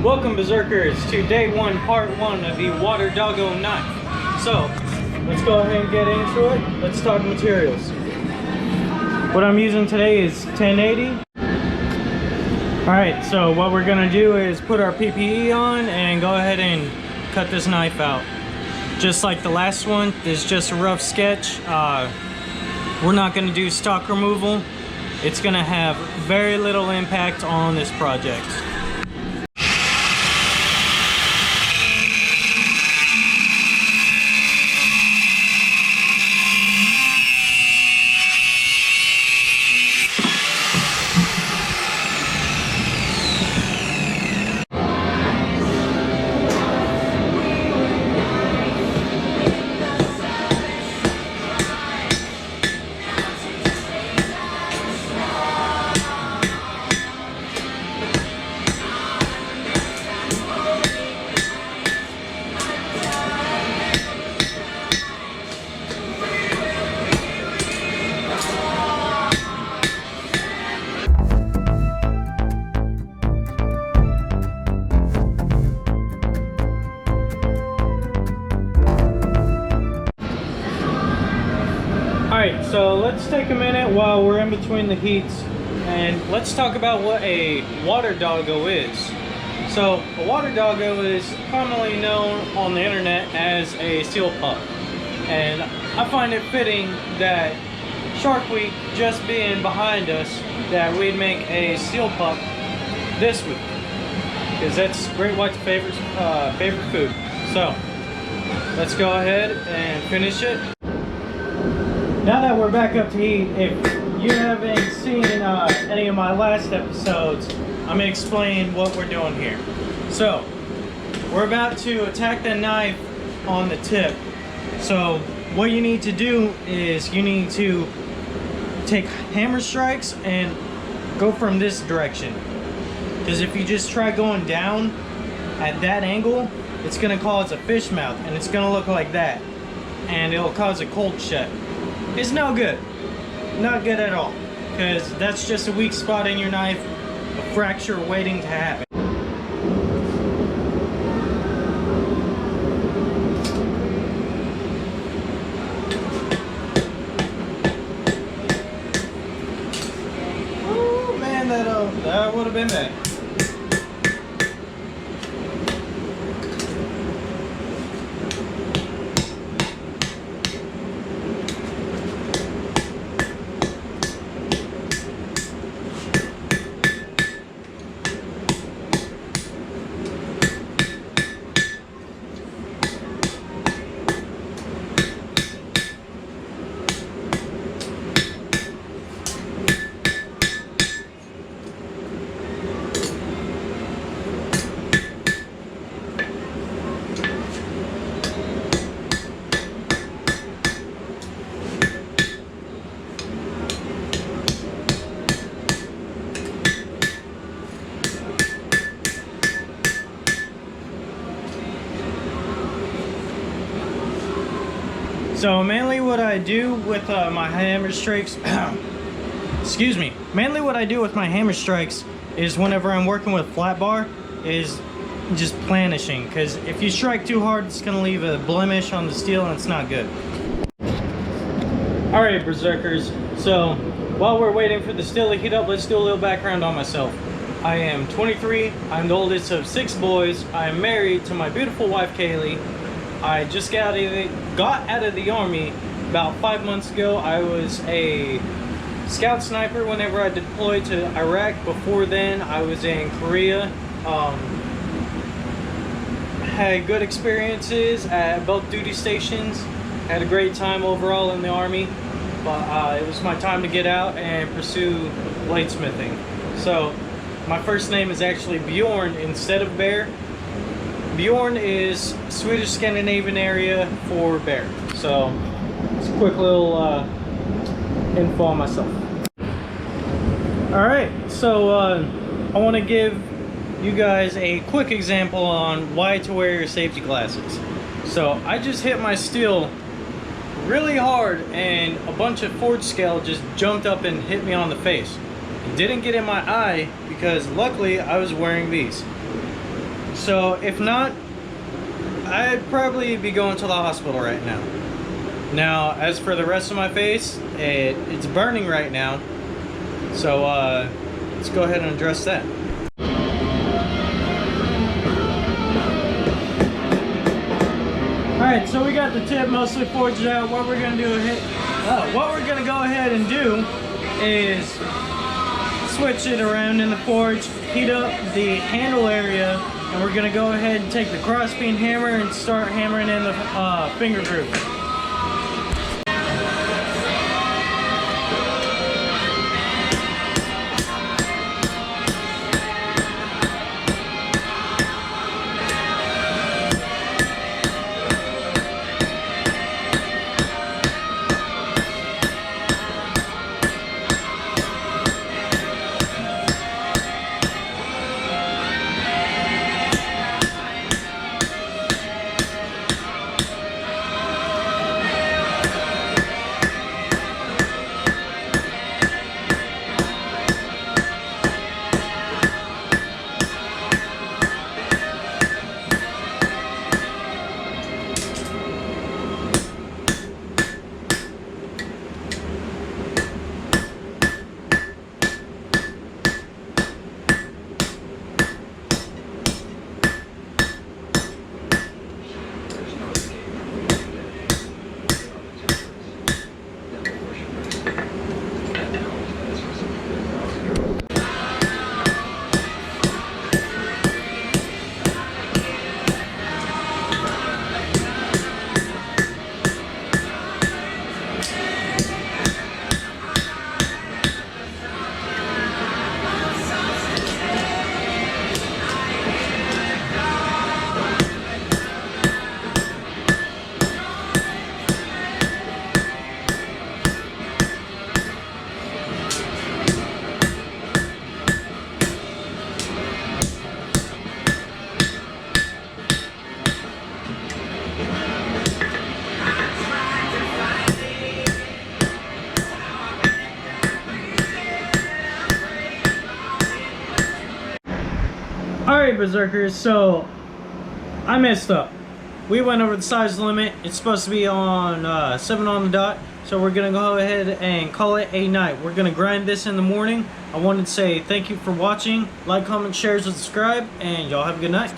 Welcome, Berserkers, to day one, part one of the water doggo knife. So, let's go ahead and get into it. Let's talk materials. What I'm using today is 1080. Alright, so what we're gonna do is put our PPE on and go ahead and cut this knife out. Just like the last one, this is just a rough sketch. We're not gonna do stock removal. It's gonna have very little impact on this project. Alright, so let's take a minute while we're in between the heats and let's talk about what a water doggo is. So, a water doggo is commonly known on the internet as a seal pup. And I find it fitting that Shark Week just being behind us, that we'd make a seal pup this week. Because that's Great White's favorite food. So, let's go ahead and finish it. Now that we're back up to heat, if you haven't seen any of my last episodes, I'm going to explain what we're doing here. So, we're about to attack the knife on the tip. So, what you need to do is you need to take hammer strikes and go from this direction. Because if you just try going down at that angle, it's going to cause a fish mouth and it's going to look like that. And it'll cause a cold shut. It's no good. Not good at all. Because that's just a weak spot in your knife, a fracture waiting to happen. Oh man, that would have been bad. So mainly what I do with my hammer strikes, excuse me, mainly what I do with my hammer strikes is whenever I'm working with flat bar is just planishing, because if you strike too hard it's going to leave a blemish on the steel and it's not good. Alright, Berserkers, so while we're waiting for the steel to heat up, let's do a little background on myself. I am 23, I'm the oldest of 6 boys, I am married to my beautiful wife Kaylee. I just got out of the Army about 5 months ago. I was a scout sniper whenever I deployed to Iraq. Before then, I was in Korea. Had good experiences at both duty stations. Had a great time overall in the Army. But it was my time to get out and pursue bladesmithing. So, my first name is actually Bjorn instead of Bear. Bjorn is Swedish Scandinavian area for bear. So it's a quick little info on myself. Alright, so I want to give you guys a quick example on why to wear your safety glasses. So I just hit my steel really hard and a bunch of forge scale just jumped up and hit me on the face. It didn't get in my eye because luckily I was wearing these. So if not, I'd probably be going to the hospital right now. Now, as for the rest of my face, it's burning right now. So let's go ahead and address that. Alright, so we got the tip mostly forged out. What we're gonna go ahead and do is switch it around in the forge, heat up the handle area, and we're gonna go ahead and take the crossbeam hammer and start hammering in the finger groove. Alright, Berserkers, so I messed up. We went over the size limit. It's supposed to be on 7 on the dot, so we're going to go ahead and call it a night. We're going to grind this in the morning. I wanted to say thank you for watching. Like, comment, share, subscribe, and y'all have a good night.